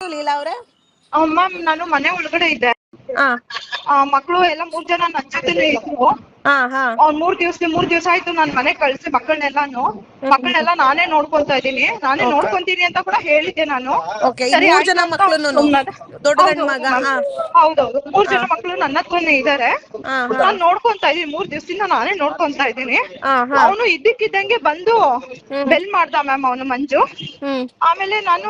ಏನಾಯ್ತು ಲೀಲಾ ಅವ್ರೆ? ಮ್ಯಾಮ್ ನಾನು ಮನೆ ಒಳಗಡೆ ಇದ್ದೆ. ಮಕ್ಕಳು ಎಲ್ಲ 3 ಜನ ನನ್ ಜೊತೆನೆ ಇದ್ರು. ಅವ್ನ್ 3 ದಿವಸ ಆಯ್ತು ನಾನ್ ಮನೆ ಕಳ್ಸಿ ಮಕ್ಕಳನ್ನೆಲ್ಲ ನಾನೇ ನೋಡ್ಕೊಂತಾ ಇದೀನಿ. ನಾನೇ ನೋಡ್ಕೊಂತೀನಿ ಅಂತ ಕೂಡ ಹೇಳಿದ್ದೆ ನಾನು. ಸರಿ 3 ಜನ ಮಕ್ಕಳು ದೊಡ್ಡ ಗಂಡ ಮಗ? ಹೌದೌದು 3 ಜನ ಮಕ್ಕಳು ನನ್ನ ಹತ್ರನೇ ಇದಾರೆ. ನಾನ್ ನೋಡ್ಕೊಂತಾ ಇದೀನಿ 3 ದಿವಸದಿಂದ ನಾನೇ ನೋಡ್ಕೊಂತಾ ಇದೀನಿ. ಅವನು ಇದ್ದಕ್ಕಿದ್ದಂಗೆ ಬಂದು ಬೆಲ್ ಮಾಡ್ದ ಮ್ಯಾಮ್ ಅವನು ಮಂಜು. ಆಮೇಲೆ ನಾನು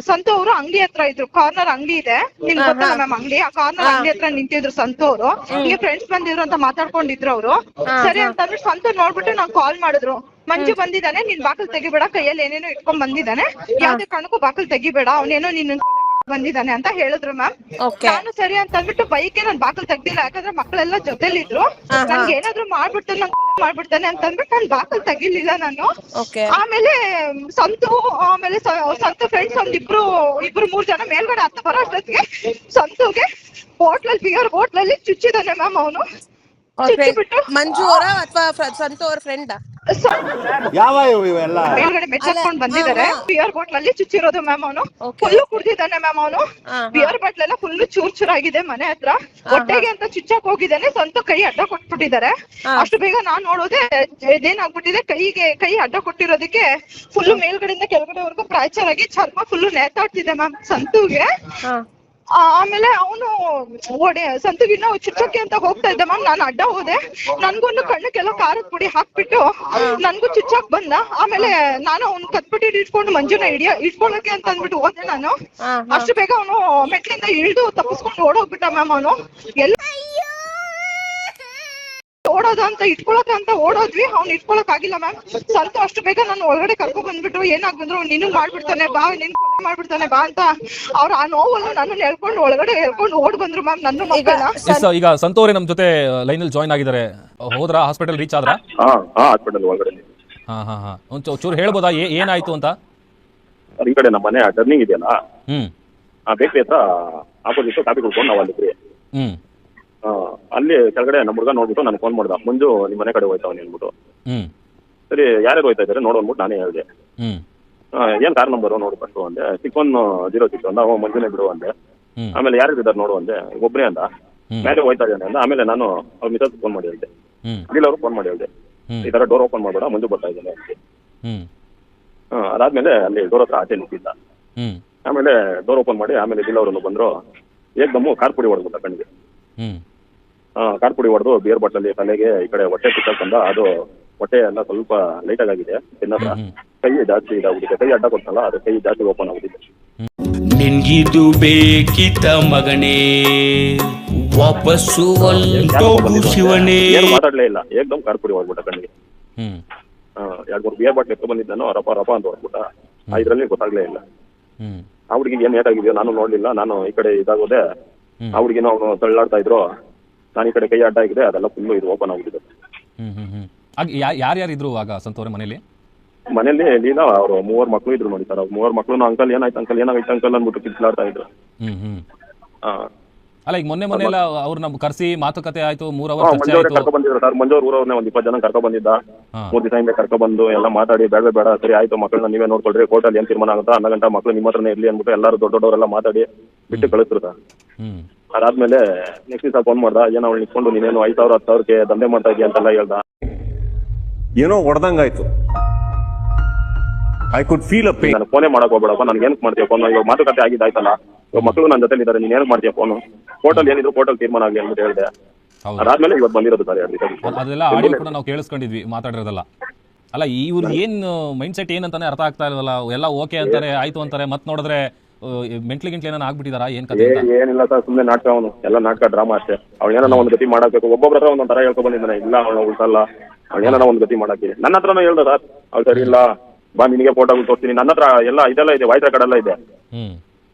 ಸಂತು ಅವರು ಅಂಗಡಿ ಹತ್ರ ಇದ್ರು, ಕಾರ್ನರ್ ಅಂಗಡಿ ಇದೆ ನಿಮ್ಗೆ ಗೊತ್ತಲ್ಲ ಮ್ಯಾಮ್ ಅಂಗಡಿ, ಆ ಕಾರ್ನರ್ ಅಂಗಡಿ ಹತ್ರ ನಿಂತಿದ್ರು ಸಂತು ಅವರು. ಹಿಂಗೆ ಫ್ರೆಂಡ್ಸ್ ಬಂದಿದ್ರು ಅಂತ ಮಾತಾಡ್ಕೊಂಡಿದ್ರು ಅವರು. ಸರಿ ಅಂತ ಅಂದ್ಬಿಟ್ಟು ಸಂತು ನೋಡ್ಬಿಟ್ಟು ನಂಗೆ ಕಾಲ್ ಮಾಡಿದ್ರು, ಮಂಜು ಬಂದಿದ್ದಾನೆ, ನೀನ್ ಬಾಕಲ್ ತೆಗಿಬೇಡ, ಕೈಯಲ್ಲಿ ಏನೇನೋ ಇಟ್ಕೊಂಡ್ ಬಂದಿದ್ದಾನೆ, ಯಾವ್ದೇ ಕಾರಣಕ್ಕೂ ಬಾಕಲ್ ತೆಗಿಬೇಡ, ಅವನೇನೋ ನಿನ್ನ ಬಂದಿದ್ದಾನೆ ಅಂತ ಹೇಳಿದ್ರು ಮ್ಯಾಮ್. ನಾನು ಸರಿ ಅಂತ ಅಂದ್ಬಿಟ್ಟು ಬೈಕ್ಗೆ ನಾನ್ ಬಾಕಲ್ ತೆಗ್ದಿಲ್ಲ, ಯಾಕಂದ್ರೆ ಮಕ್ಕಳೆಲ್ಲ ಜೊತೆಲಿದ್ರು. ನನ್ಗೆ ಏನಾದ್ರು ಮಾಡ್ಬಿಟ್ಟು ನಂಗೆ ಮಾಡ್ಬಿಡ್ತಾನೆ ಅಂತ ಅಂದ್ಬಿಟ್ಟು ನಾನ್ ಬಾಕಲ್ ತೆಗಿಲಿಲ್ಲ ನಾನು. ಆಮೇಲೆ ಸಂತು ಫ್ರೆಂಡ್ಸ್ ಇಬ್ರು 3 ಜನ ಮೇಲ್ಗಡೆ ಹತ್ತ ಬರೋ ಅಷ್ಟೊತ್ತಿಗೆ ಸಂತುಗೆ ಬಿಯರ್ ಹೋಟ್ಲಲ್ಲಿ ಚುಚ್ಚಿದಾನೆ ಮ್ಯಾಮ್ ಅವನು. ಮಂಜು ಅವರ ಅಥವಾ ಸಂತು ಅವ್ರ ಫ್ರೆಂಡ್ ಮೇಲ್ಗಡೆ ಮೆಚ್ಚಾಕೊಂಡ್ ಬಂದಿದ್ದಾರೆ. ಬಿಯರ್ ಬಾಟ್ಲ್ ಅಲ್ಲಿ ಚುಚ್ಚಿರೋದು ಮ್ಯಾಮ್ ಅವನು. ಫುಲ್ಲು ಕುಡ್ದಿದ್ದಾನೆ ಮ್ಯಾಮ್ ಅವನು. ಬಿಯರ್ ಬಾಟ್ಲ್ ಎಲ್ಲ ಫುಲ್ಲು ಚೂರಾಗಿದೆ ಮನೆ ಹತ್ರ. ಹೊಟ್ಟೆಗೆ ಅಂತ ಚುಚ್ಚಕ್ ಹೋಗಿದ್ದಾನೆ. ಸ್ವಂತ ಕೈ ಅಡ್ಡ ಕೊಟ್ಬಿಟ್ಟಿದ್ದಾರೆ. ಅಷ್ಟು ಬೇಗ ನಾನ್ ನೋಡೋದೆ ಇದೇನಾಗ್ಬಿಟ್ಟಿದೆ, ಕೈ ಅಡ್ಡ ಕೊಟ್ಟಿರೋದಕ್ಕೆ ಫುಲ್ಲು ಮೇಲ್ಗಡೆಯಿಂದ ಕೆಳಗಡೆವರೆಗೂ ಫ್ರಾಕ್ಚರ್ ಆಗಿ ಚರ್ಮ ಫುಲ್ಲು ನೇತಾಡ್ತಿದೆ ಮ್ಯಾಮ್ ಸಂತುಗೆ. ಆಮೇಲೆ ಅವನು ಸಂತುಗಿನ್ನ ಚುಚ್ಚಕ್ಕೆ ಅಂತ ಹೋಗ್ತಾ ಇದ್ದ ಮ್ಯಾಮ್. ನಾನು ಅಡ್ಡ ಹೋದೆ, ನನ್ಗೊಂದು ಕಣ್ಣಕ್ಕೆಲ್ಲ ಖಾರದ ಪುಡಿ ಹಾಕ್ಬಿಟ್ಟು ನನ್ಗೂ ಚುಚ್ಚಕ್ ಬಂದ. ಆಮೇಲೆ ನಾನು ಅವ್ನು ಕತ್ಬಿಟ್ಟು ಇಟ್ಕೊಂಡು ಮಂಜುನ ಇಟ್ಕೊಳಕ್ಕೆ ಅಂತ ಅಂದ್ಬಿಟ್ಟು ಹೋದೆ ನಾನು. ಅಷ್ಟು ಬೇಗ ಅವನು ಮೆಟ್ಲಿಂದ ಇಳಿದು ತಪ್ಪಿಸ್ಕೊಂಡು ಓಡೋಗ್ಬಿಟ್ಟ ಮ್ಯಾಮ್. ಅವನು ಎಲ್ಲ ಓಡೋದು ಅಂತ ಇಟ್ಕೊಳಕ ಅಂತ ಓಡೋದ್ವಿ, ಅವ್ನು ಇಟ್ಕೊಳಕ್ ಆಗಿಲ್ಲ ಮ್ಯಾಮ್. ಸಂತು ಅಷ್ಟು ಬೇಗ ನಾನು ಒಳಗಡೆ ಕರ್ಕೊಂಡ್ ಬಂದ್ಬಿಟ್ಟು ಏನಾಗ್ಬಂದ್ರು ನೀನು ಮಾಡ್ಬಿಡ್ತಾನೆ ಬಾ, ನಿನ್ ಕೊಲೆ ಮಾಡ್ಬಿಡ್ತಾನೆ ಬಾ ಅಂತ ಅವ್ರು ಆ ನೋವನ್ನು ನನ್ನ ಒಳಗಡೆ ಹೇಳ್ಕೊಂಡು ಓಡ್ ಬಂದ್ರು ಮ್ಯಾಮ್ ನನ್ನ ಮಕ್ಕಳನ್ನ. ಈಗ ಸಂತು ಅವರೇ ನಮ್ ಜೊತೆ ಲೈನ್ ಅಲ್ಲಿ ಜಾಯ್ನ್ ಆಗಿದ್ದಾರೆ, ಹೋದ್ರ ಹಾಸ್ಪಿಟಲ್ ರೀಚ್ ಆದ್ರ? ಹಾಸ್ಪಿಟಲ್ ಒಳಗಡೆ. ಒಂಚೂರು ಹೇಳ್ಬೋದಾ ಏನಾಯ್ತು ಅಂತ? ಈ ಕಡೆ ನಮ್ಮ ಮನೆ ಟರ್ನಿಂಗ್ ಇದೆಯಲ್ಲ, ಬೇಕ್ರಿ ಹತ್ರ ಆಪೋಸಿಟ್ ಕಾಫಿ ಕುಡ್ಕೊಂಡು ನಾವು ಅಲ್ಲಿದ್ರಿ. ಅಲ್ಲಿ ಕೆಳಗಡೆ ನಮ್ಮ ಹುಡುಗ ನೋಡ್ಬಿಟ್ಟು ನಾನು ಫೋನ್ ಮಾಡ್ದ, ಮುಂಜು ನಿಮ್ಮ ಮನೆ ಕಡೆ ಹೋಯ್ತಾವ ಅಂದ್ಬಿಟ್ಟು. ಸರಿ ಯಾರ್ಯಾರು ಹೋಯ್ತಾ ಇದ್ದಾರೆ ನೋಡು ಅಂದ್ಬಿಟ್ಟು ನಾನೇ ಹೇಳಿದೆ. ಏನ್ ಕಾರ್ ನಂಬರು ನೋಡು ಫಸ್ಟ್ ಅಂದೆ. 6106 ಅಂದ. ಮಂಜುನೇ ಬಿಡು ಅಂದೆ. ಆಮೇಲೆ ಯಾರು ಇದ್ದಾರೆ ನೋಡು ಅಂದೆ. ಒಬ್ಬರೇ ಅಂದ. ಮೇಲೆ ಹೋಯ್ತಾ ಇದ್ದಾನೆ ಅಂದ. ಆಮೇಲೆ ನಾನು ಅವ್ರ ಮಿಸಸ್ ಫೋನ್ ಮಾಡಿ ಹೇಳಿದೆ, ಅವ್ರು ಫೋನ್ ಮಾಡಿ ಹೇಳಿದೆ, ಈ ತರ ಡೋರ್ ಓಪನ್ ಮಾಡಬೇಡ, ಮಂಜು ಬರ್ತಾ ಇದ್ದಾನೆ. ಅದಾದ್ಮೇಲೆ ಅಲ್ಲಿ ಡೋರ್ ಹತ್ರ ಆಚೆ ನಿಂತಿದ್ದ. ಆಮೇಲೆ ಡೋರ್ ಓಪನ್ ಮಾಡಿ ಆಮೇಲೆ ಅವರನ್ನು ಬಂದ್ರು. ಏಕ್ದಮ್ಮು ಕಾರ್ ಪುಡಿ ಹೊಡೆದ್ಬಿಟ್ಟ ಕಣ್ಣಿಗೆ. ಕಾರ್ ಪುಡಿ ಹೊಡೆದು ಬಿಯರ್ ಬಾಟ್ಲಲ್ಲಿ ತಲೆಗೆ ಈ ಕಡೆ ಹೊಟ್ಟೆ ಕಿತ್ತಂದ. ಅದು ಹೊಟ್ಟೆ ಎಲ್ಲ ಸ್ವಲ್ಪ ಲೈಟ್ ಆಗಿದೆ ತಿನ್ನತ್ರ. ಕೈ ಜಾಸ್ತಿ ಇದಾಗ್ಬಿಟ್ಟಿದೆ, ಕೈ ಅಡ್ಡ ಕೊಟ್ಟಲ್ಲ, ಅದು ಕೈ ಜಾಸ್ತಿ ಓಪನ್ ಆಗ್ಬಿಟ್ಟಿದೆ. ನಿನ್ಗಿದು ಬೇಕಿತ ಮಗನೇ, ವಾಪಸ್ಸು ಶಿವನೇ. ಮಾತಾಡ್ಲೇ ಇಲ್ಲ, ಏಕ್ದಮ್ ಕಾರ್ ಪುಡಿ ಹೊಡ್ಬಿಟ್ಟ ಕಣ್ಣಿಗೆ. 2-3 ಬಿಯರ್ ಬಾಟ್ಲ್ ಎತ್ತು ಬಂದಿದ್ದಾನೋ ರಪ ಅಂತ ಹೊಡ್ಬಿಟ್ಟ. ಇದ್ರಲ್ಲಿ ಗೊತ್ತಾಗ್ಲೇ ಇಲ್ಲ. ಆ ಹುಡುಗಿಗೆ ಏನ್ ಏಟಾಗಿದೆಯೋ ನಾನು ನೋಡ್ಲಿಲ್ಲ. ನಾನು ಈ ಕಡೆ ಇದಾಗೋದೆ, ಆ ಹುಡುಗಿನ ಅವನು ತಳ್ಳಾಡ್ತಾ ಇದ್ರು. ನಾನು ಈ ಕಡೆ ಕೈ ಅಡ್ಡ ಆಗಿದೆ, ಅದೆಲ್ಲ ಫುಲ್ಲು ಇದು ಓಪನ್ ಆಗಿದೆ. ಯಾರ್ಯಾರಿದ್ರು ಆಗ ಸಂತೋರ ಮನೇಲಿ? ಮನೇಲಿ ಲೀಲಾ ಅವರು 3 ಮಕ್ಳು ಇದ್ರು ನೋಡಿ ಸರ್. 3 ಮಕ್ಳು ಅಂಕಲ್ ಏನಾಯ್ತು ಅಂಕಲ್ ಅಂದ್ಬಿಟ್ಟು ಕಿತ್ಲಾಡ್ತಾ ಇದ್ರು. ಅಲ್ಲ ಈಗ ಮೊನ್ನೆ ಎಲ್ಲ ಅವ್ರನ್ನ ಕರ್ಸಿ ಮಾತುಕತೆ ಆಯ್ತು, 3 ಅವರ್ ಚರ್ಚೆ ಆಯ್ತು. ಕರ್ಕೊ ಬಂದಿದ್ರು ಸರ್. ಮಂಜೂರ್ ಊರವ್ರನ್ನೇ 20 ಜನ ಕರ್ಕೊ ಬಂದಿದ್ದ. 3 ದಿವಸ ಹಿಂದೆ ಕರ್ಕೊ ಬಂದು ಎಲ್ಲ ಮಾತಾಡಿ ಬೇಡ ಸರಿ ಆಯ್ತು ಮಕ್ಕಳನ್ನ ನೀವೇ ನೋಡ್ಕೊಳ್ರಿ, ಕೋರ್ಟಲ್ಲಿ ಏನ್ ತೀರ್ಮಾನ ಆಗುತ್ತಾ, 1 ಗಂಟೆ ಮಕ್ಳು ನಿಮ್ಮ ಹತ್ರನೇ ಇರ್ಲಿ ಅಂದ್ಬಿಟ್ಟು ಎಲ್ಲರೂ ದೊಡ್ಡವರೆಲ್ಲ ಮಾತಾಡಿ ಬಿಟ್ಟು ಕಳಿಸ್ರು ಸರ್. ಅದಾದ್ಮೇಲೆ ನೆಕ್ಸ್ಟ್ ದಿವಸ ಫೋನ್ ಮಾಡ್ದ, ಏನೋ ಅವಳು ನಿಂತ್ಕೊಂಡು ನೀನೇನು 5,000 10,000ಕ್ಕೆ ದಂಧೆ ಮಾಡ್ತಾ ಇದೀಯ ಅಂತೆಲ್ಲ ಹೇಳ್ದ. ಏನೋ ಹೊಡೆದಂಗಾಯ್ತು. I could feel a pain. ನಾನು ಫೋನೇ ಮಾಡಕ್ ಹೋಗ್ಬೇಡಪ್ಪ, ನನ್ಗೆ ಏನಕ್ಕೆ ಮಾಡ್ತೀಯ ಫೋನ್, ಇವಾಗ ಮಾತುಕತೆ ಆಗಿದ್ದಾಯ್ತಲ್ಲ, ಇವಾಗ ಮಕ್ಕಳು ನನ್ನ ಜೊತೆ ಇದ್ದಾರೆ, ನೀನ್ ಏನಕ್ಕೆ ಮಾಡ್ತೀಯ ಫೋನು, ಕೋರ್ಟಲ್ಲಿ ಏನಿದ್ರು ಕೋರ್ಟಲ್ಲಿ ತೀರ್ಮಾನ ಆಗಲಿ ಅಂತ ಹೇಳಿದೆ. ಅದಾದ್ಮೇಲೆ ಇವತ್ತು ಬಂದಿರೋದು ಸರ್. ಅದೆಲ್ಲ ಆಡಿಯೋ ಕೂಡ ನಾವು ಕೇಳಿಸ್ಕೊಂಡಿದ್ವಿ ಮಾತಾಡಿರೋದಲ್ಲ. ಅಲ್ಲ ಇವ್ರು ಏನ್ ಮೈಂಡ್ ಸೆಟ್ ಏನಂತಾನೆ ಅರ್ಥ ಆಗ್ತಾ ಇರಲ್ಲ. ಎಲ್ಲ ಓಕೆ ಅಂತಾರೆ, ಆಯ್ತು ಅಂತಾರೆ, ಮತ್ ನೋಡಿದ್ರೆ ಮೆಂಟ್ಲಿ ಏನಾನ ಆಗ್ಬಿಟ್ಟಿದಾರ ಏನ್ ಕಥೆ? ಏನಿಲ್ಲ ಸರ್, ಸುಮ್ಮನೆ ನಾಟಕ, ಅವನು ಎಲ್ಲ ನಾಟಕ ಡ್ರಾಮಾ ಅಷ್ಟೇ. ಅವ್ಳು ಏನೋ ಒಂದು ಗತಿ ಮಾಡಬೇಕು, ಒಬ್ಬೊಬ್ಬರ ಹತ್ರ ಒಂದೊಂದ್ ತರ ಹೇಳ್ಕೊ ಬಂದಿದ್ದಾನೆ. ಇಲ್ಲ ಅವಳು ಉಳ್ಸಲ್ಲ, ಅವ್ಳು ಏನೋ ಒಂದು ಗತಿ ಮಾಡಾಕಿ. ನನ್ನ ಹತ್ರನೂ ಹೇಳ್ದ ಸರ್, ಅವ್ಳು ಸರಿ ಇಲ್ಲ ಬಾ ನಿನಗೆ ಫೋಟೋ ತೋರಿಸ್ತೀನಿ, ನನ್ನ ಹತ್ರ ಎಲ್ಲ ಇದೆಲ್ಲ ಇದೆ, ವಾಯ್ಸ್ ರೆಕಾರ್ಡ್ ಎಲ್ಲ ಇದೆ.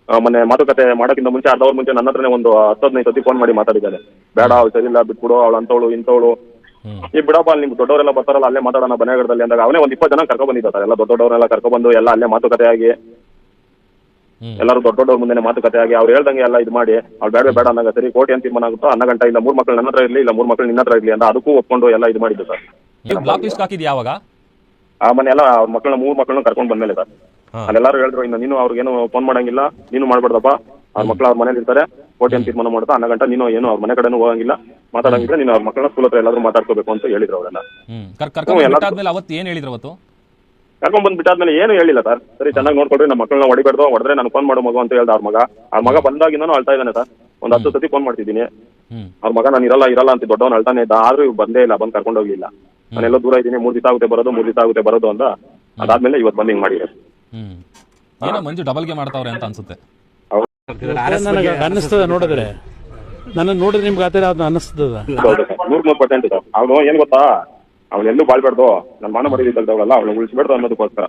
ಮೊನ್ನೆ ಮಾತುಕತೆ ಮಾಡೋಕ್ಕಿಂತ ಮುಂಚೆ ಅರ್ಧ ಅವರ್ ಮುಂಚೆ ನನ್ನ ಹತ್ರನೇ ಒಂದು 10-15 ಸತಿ ಫೋನ್ ಮಾಡಿ ಮಾತಾಡಿದ್ದಾನೆ. ಬೇಡ ಅವಳು ಸರಿ ಇಲ್ಲ, ಬಿಟ್ಬಿಡು, ಅವಳು ಅಂತವಳು ಇಂತವಳು, ಈ ಬಿಡಪ್ಪ ನಿಮ್ಗೆ ದೊಡ್ಡವರೆಲ್ಲ ಬರ್ತಾರಲ್ಲ ಅಲ್ಲೇ ಮಾತಾಡೋಣ ಬನೆಗಡದಲ್ಲಿ ಅಂದಾಗ ಅವನೇ ಒಂದು 20 ಜನ ಕರ್ಕೊ ಬಂದಿದ್ದ ಸರ್. ಎಲ್ಲ ದೊಡ್ಡವರೆಲ್ಲ ಕರ್ಕೊ ಬಂದು ಎಲ್ಲ ಅಲ್ಲೇ ಮಾತುಕತೆ ಆಗಿ, ಎಲ್ಲರೂ ದೊಡ್ಡವ್ರ ಮುಂದೆ ಮಾತುಕತೆ ಆಗಿ ಅವ್ರು ಹೇಳ್ದಂಗೆ ಎಲ್ಲ ಇದು ಮಾಡಿ, ಅವ್ಳು ಬೇಡ ಅಂದಾಗ ಸರಿ ಕೋರ್ಟ್ ಏನ್ ತೀರ್ಮಾನ ಆಗುತ್ತೋ 1 ಗಂಟೆ ಇಲ್ಲ 3 ಮಕ್ಕಳು ನನ್ನ ಹತ್ರ ಇರಲಿ, ಇಲ್ಲ 3 ಮಕ್ಕಳು ನಿನ್ನ ಹತ್ರ ಇರಲಿ ಅಂತ ಅದಕ್ಕೂ ಒಪ್ಕೊಂಡು ಎಲ್ಲ ಇದು ಮಾಡಿದ್ದು ಸರ್. ಬ್ಲಾಕ್ ಲಿಸ್ಟ್ ಹಾಕಿದ್ ಯಾವಾಗ? ಆ ಮನೆ ಎಲ್ಲ ಅವ್ರ ಮಕ್ಕಳನ್ನ 3 ಮಕ್ಕಳನ್ನ ಕರ್ಕೊಂಡು ಬಂದ್ಮೇಲೆ ಸರ್. ಅಲ್ಲೆಲ್ಲಾರು ಹೇಳಿದ್ರು, ಇನ್ನು ನೀನು ಅವ್ರಿಗೇನು ಫೋನ್ ಮಾಡಂಗಿಲ್ಲ, ನೀನು ಮಾಡ್ಬಾರ್ದಪ್ಪ, ಅವ್ರ ಮಕ್ಳು ಅವ್ರ ಮನೇಲಿ ಇರ್ತಾರೆ, ಕೋರ್ಟ್ ಏನ್ ತೀರ್ಮಾನ ಮಾಡ್ತಾ 12 ಗಂಟೆ ನೀನು ಏನು ಅವ್ರ ಮನೆ ಕಡೆನೂ ಹೋಗಂಗಿಲ್ಲ, ಮಾತಾಡಂಗಿಲ್ಲ, ನೀನು ಅವ್ರ ಮಕ್ಕಳನ್ನ ಸ್ಕೂಲ್ ಹತ್ರ ಎಲ್ಲಾದ್ರೂ ಮಾತಾಡ್ಕೋಬೇಕು ಅಂತ ಹೇಳಿದ್ರು ಅವರೆಲ್ಲ. ಅವತ್ತು ಏನ್ ಹೇಳಿದ್ರು? ಅವತ್ತು ಕರ್ಕೊಂಡ್ ಬಂದ್ ಬಿಟ್ಟಾದ್ಮೇಲೆ ಏನು ಹೇಳಿಲ್ಲ ಸರ್. ಸರಿ ಚೆನ್ನಾಗಿ ನೋಡ್ಕೊಡ್ರಿ, ನಮ್ಮ ಮಕ್ಕಳನ್ನ ಹೊಡಿಬಾರ್ದು, ಹೊಡೆದ್ರೆ ನಾನು ಫೋನ್ ಮಾಡೋ ಮಗು ಅಂತ ಹೇಳ್ದ ಅವ್ರ ಮಗ ಬಂದಾಗಿಂದಾನು ಅಳ್ತಾ ಇದ್ದಾನೆ ಸರ್. ಒಂದ್ 10 ಸತಿ ಫೋನ್ ಮಾಡ್ತಿದ್ದೀನಿ. ಅವ್ರ ಮಗ ನಾನು ಇರಲ್ಲ ಅಂತ ದೊಡ್ಡವನ್ ಅಳ್ತಾನೆ ಇದ್ದ, ಆದ್ರೂ ಬಂದೇ ಇಲ್ಲ, ಬಂದ್ ಕರ್ಕೊಂಡು ಹೋಗಿಲ್ಲ. ನಾನೆಲ್ಲೋ ದೂರ ಇದ್ದೀನಿ, 3 ದಿವಸ ಆಗುತ್ತೆ ಬರೋದು ಅಂತ. ಅದಾದ್ಮೇಲೆ ಇವತ್ತು ಬಂದ್ ಹಿಂಗ್ ಮಾಡಿದ್ರೆ ಏನೋ ಮಂಜು ಡಬಲ್ಗೆ ಮಾಡ್ತಾವ್ರೆ ಅಂತ ಅನ್ಸುತ್ತೆ. ನನಗೆ ಅನ್ನಿಸ್ತದ ನೋಡಿದ್ರೆ, ನನ್ನ ನೋಡಿದ್ರೆ ನಿಮ್ಗೆ ಆ ಥರ ಅನ್ನಿಸ್ತದ. 100% ಸರ್. ಅವ್ನು ಏನ್ ಗೊತ್ತಾ, ಅವ್ನು ಎಲ್ಲೂ ಬಾಳ್ಬಾರ್ದು, ನನ್ನ ಮಾನ ಮರ್ಯಾದೆ ತೆಗ್ದವಳಲ್ಲ, ಅವ್ಳು ಉಳಿಸ್ಬೇಡ್ದು ಅನ್ನೋದಕ್ಕೋಸ್ಕರ.